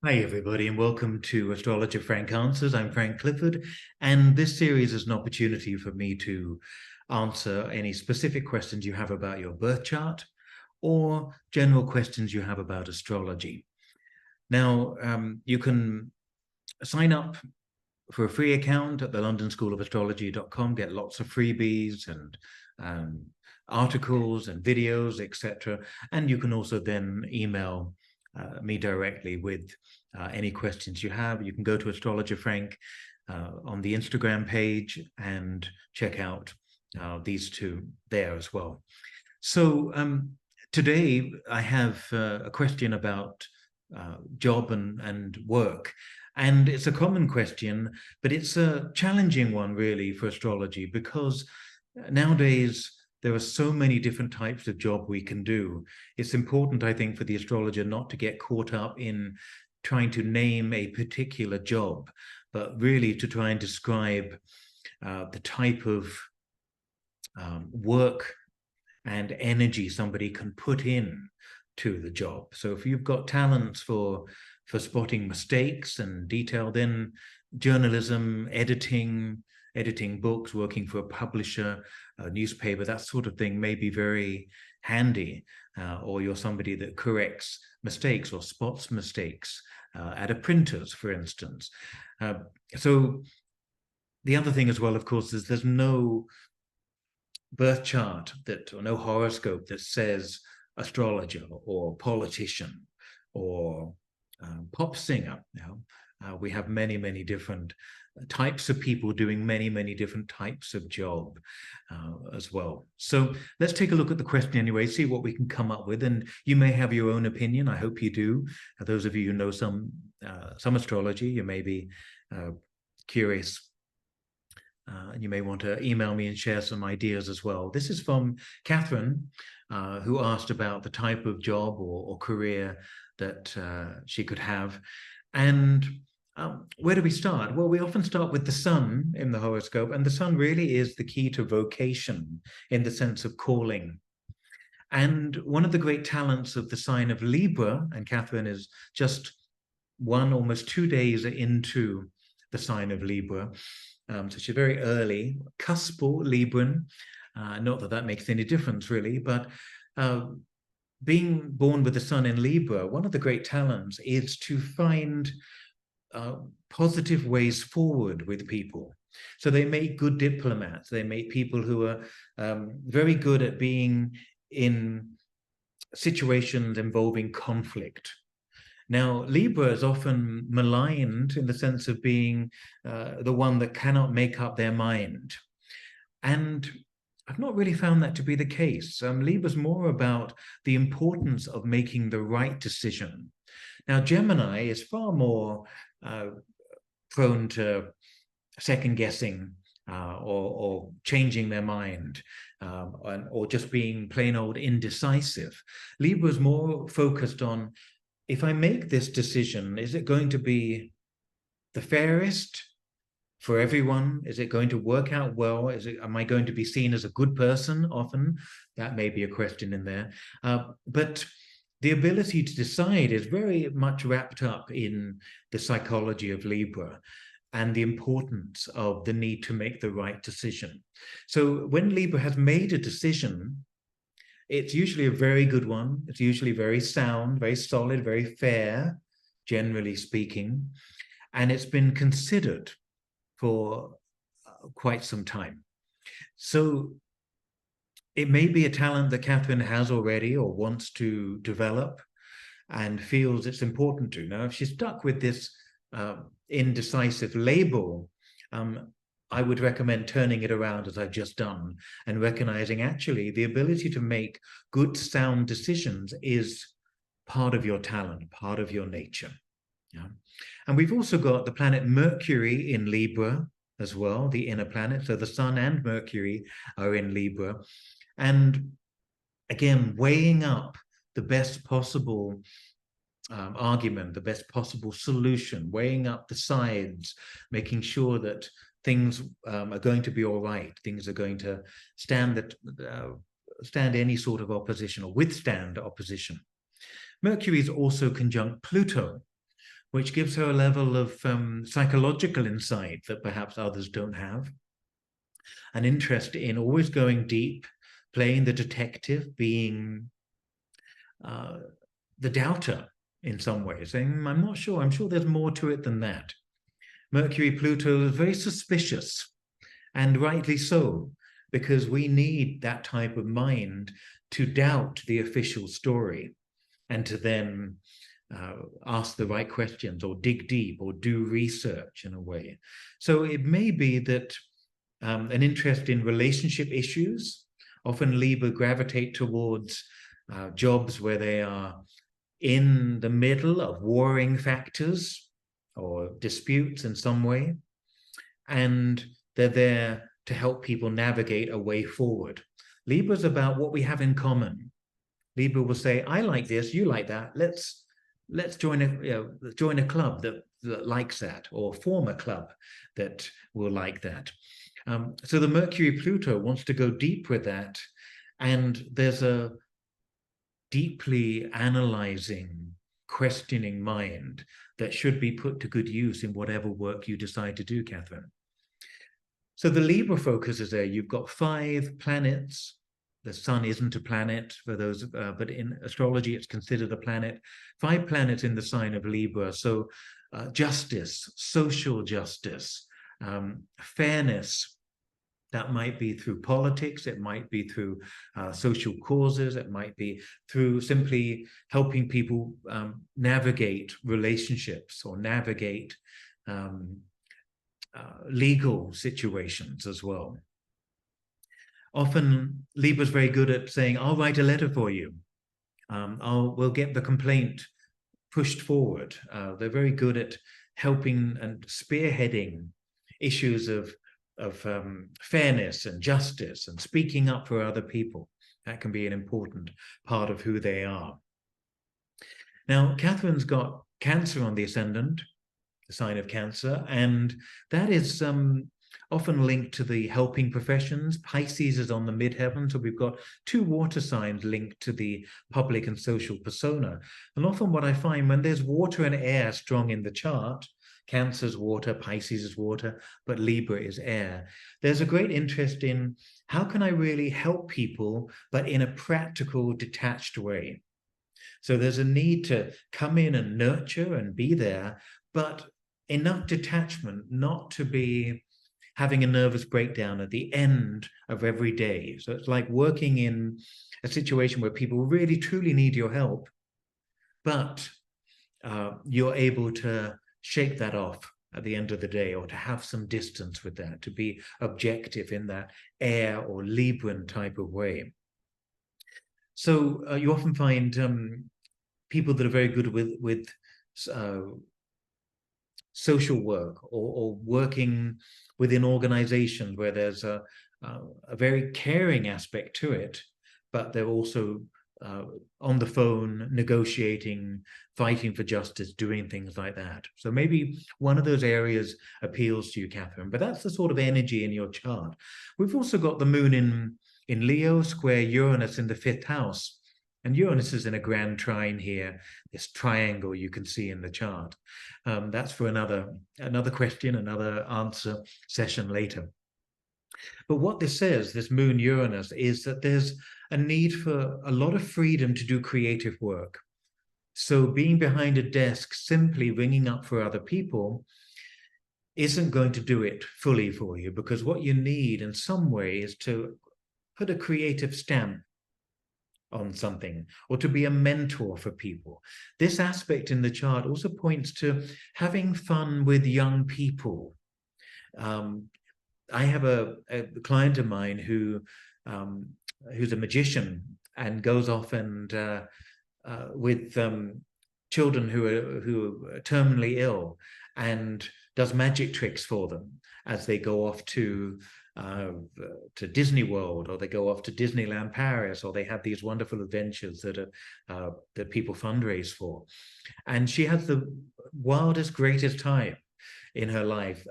Hi, everybody, and welcome to Astrologer Frank Answers. I'm Frank Clifford, and this series is an opportunity for me to answer any specific questions you have about your birth chart or general questions you have about astrology. Now, you can sign up for a free account at the londonschoolafastrology.com, get lots of freebies and articles and videos, etc. And you can also then email me directly with any questions you have. You can go to Astrologer Frank on the Instagram page and check out these two there as well. So today I have a question about job and work. And it's a common question, but it's a challenging one really for astrology, because nowadays there are so many different types of job we can do. It's important, I think, for the astrologer not to get caught up in trying to name a particular job, but really to try and describe the type of work and energy somebody can put in to the job. So if you've got talents for spotting mistakes and detail, then journalism, editing books, working for a publisher, a newspaper, that sort of thing may be very handy. Or you're somebody that corrects mistakes or spots mistakes at a printer's, for instance. So the other thing as well, of course, is there's no birth chart or no horoscope that says astrologer or politician or pop singer. We have many different types of people doing many different types of job as well. So let's take a look at the question anyway, see what we can come up with. And you may have your own opinion. I hope you do. Those of you who know some astrology, you may be curious. You may want to email me and share some ideas as well. This is from Catherine, who asked about the type of job or career that she could have. And where do we start? Well, we often start with the sun in the horoscope, and the sun really is the key to vocation in the sense of calling. And one of the great talents of the sign of Libra, and Catherine is just almost 2 days into the sign of Libra, so she's very early, cuspal Libran. Not that that makes any difference really, but being born with the sun in Libra, one of the great talents is to find positive ways forward with people. So they make good diplomats. They make people who are very good at being in situations involving conflict. Now, Libra is often maligned in the sense of being the one that cannot make up their mind. And I've not really found that to be the case. Libra's more about the importance of making the right decision. Now, Gemini is far more prone to second-guessing or changing their mind, or just being plain old indecisive. Libra's more focused on, if I make this decision, is it going to be the fairest for everyone? Is it going to work out well? Am I going to be seen as a good person often? That may be a question in there. But the ability to decide is very much wrapped up in the psychology of Libra and the importance of the need to make the right decision. So when Libra has made a decision, it's usually a very good one. It's usually very sound, very solid, very fair, generally speaking. And it's been considered for quite some time. So it may be a talent that Catherine has already or wants to develop and feels it's important to. Now, if she's stuck with this indecisive label, I would recommend turning it around as I've just done and recognizing actually the ability to make good, sound decisions is part of your talent, part of your nature. Yeah. And we've also got the planet Mercury in Libra as well, the inner planet. So the Sun and Mercury are in Libra. And again, weighing up the best possible argument, the best possible solution, weighing up the sides, making sure that things are going to be all right. Things are going to stand any sort of opposition or withstand opposition. Mercury is also conjunct Pluto. which gives her a level of psychological insight that perhaps others don't have. An interest in always going deep, playing the detective, being the doubter in some ways, saying, I'm not sure, I'm sure there's more to it than that. Mercury, Pluto is very suspicious, and rightly so, because we need that type of mind to doubt the official story and to then ask the right questions or dig deep or do research in a way. So it may be that an interest in relationship issues, often Libra gravitate towards jobs where they are in the middle of warring factors or disputes in some way, and they're there to help people navigate a way forward. Libra's about what we have in common. Libra will say, I like this, you like that, let's join a club that likes that, or form a club that will like that. So the Mercury Pluto wants to go deep with that, and there's a deeply analyzing, questioning mind that should be put to good use in whatever work you decide to do, Catherine. So the Libra focus is there. You've got 5 planets. The sun isn't a planet for those, but in astrology, it's considered a planet. 5 planets in the sign of Libra. So justice, social justice, fairness. That might be through politics, it might be through social causes, it might be through simply helping people navigate relationships or navigate legal situations as well. Often Libra's very good at saying, I'll write a letter for you. We'll get the complaint pushed forward. They're very good at helping and spearheading issues of fairness and justice and speaking up for other people. That can be an important part of who they are. Now, Catherine's got Cancer on the ascendant, the sign of Cancer, and that is often linked to the helping professions. Pisces is on the midheaven, so we've got 2 water signs linked to the public and social persona. And often what I find when there's water and air strong in the chart, Cancer's water, Pisces is water, but Libra is air. There's a great interest in how can I really help people, but in a practical, detached way. So there's a need to come in and nurture and be there, but enough detachment not to be having a nervous breakdown at the end of every day. So it's like working in a situation where people really, truly need your help, but you're able to shake that off at the end of the day, or to have some distance with that, to be objective in that air or Libran type of way. So you often find people that are very good with social work or working within organizations where there's a very caring aspect to it, but they're also on the phone, negotiating, fighting for justice, doing things like that. So maybe one of those areas appeals to you, Catherine, but that's the sort of energy in your chart. We've also got the moon in Leo, square Uranus in the 5th house. And Uranus is in a grand trine here, this triangle you can see in the chart. That's for another question, another answer session later. But what this says, this moon Uranus, is that there's a need for a lot of freedom to do creative work. So being behind a desk, simply ringing up for other people, isn't going to do it fully for you, because what you need in some way is to put a creative stamp on something, or to be a mentor for people. This aspect in the chart also points to having fun with young people. I have a client of mine who's a magician and goes off and with children who are terminally ill, and does magic tricks for them as they go off to Disney World, or they go off to Disneyland Paris, or they have these wonderful adventures that people fundraise for. And she has the wildest, greatest time in her life,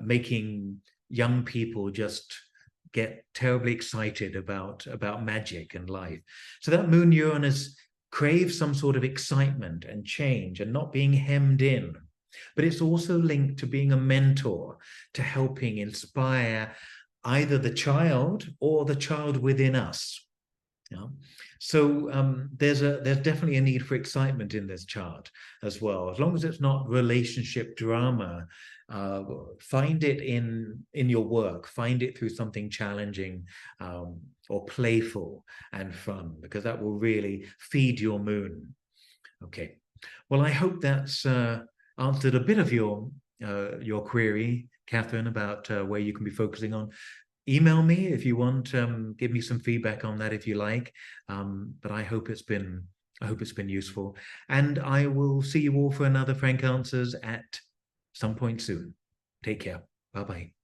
making young people just get terribly excited about magic and life. So that moon Uranus crave some sort of excitement and change and not being hemmed in. But it's also linked to being a mentor, to helping inspire either the child or the child within us. Yeah. So there's definitely a need for excitement in this chart as well. As long as it's not relationship drama, find it in your work. Find it through something challenging or playful and fun, because that will really feed your moon. Okay. Well, I hope that's answered a bit of your query, Catherine, about where you can be focusing on. Email me if you want. Give me some feedback on that if you like. But I hope it's been useful. And I will see you all for another Frank Answers at some point soon. Take care. Bye-bye.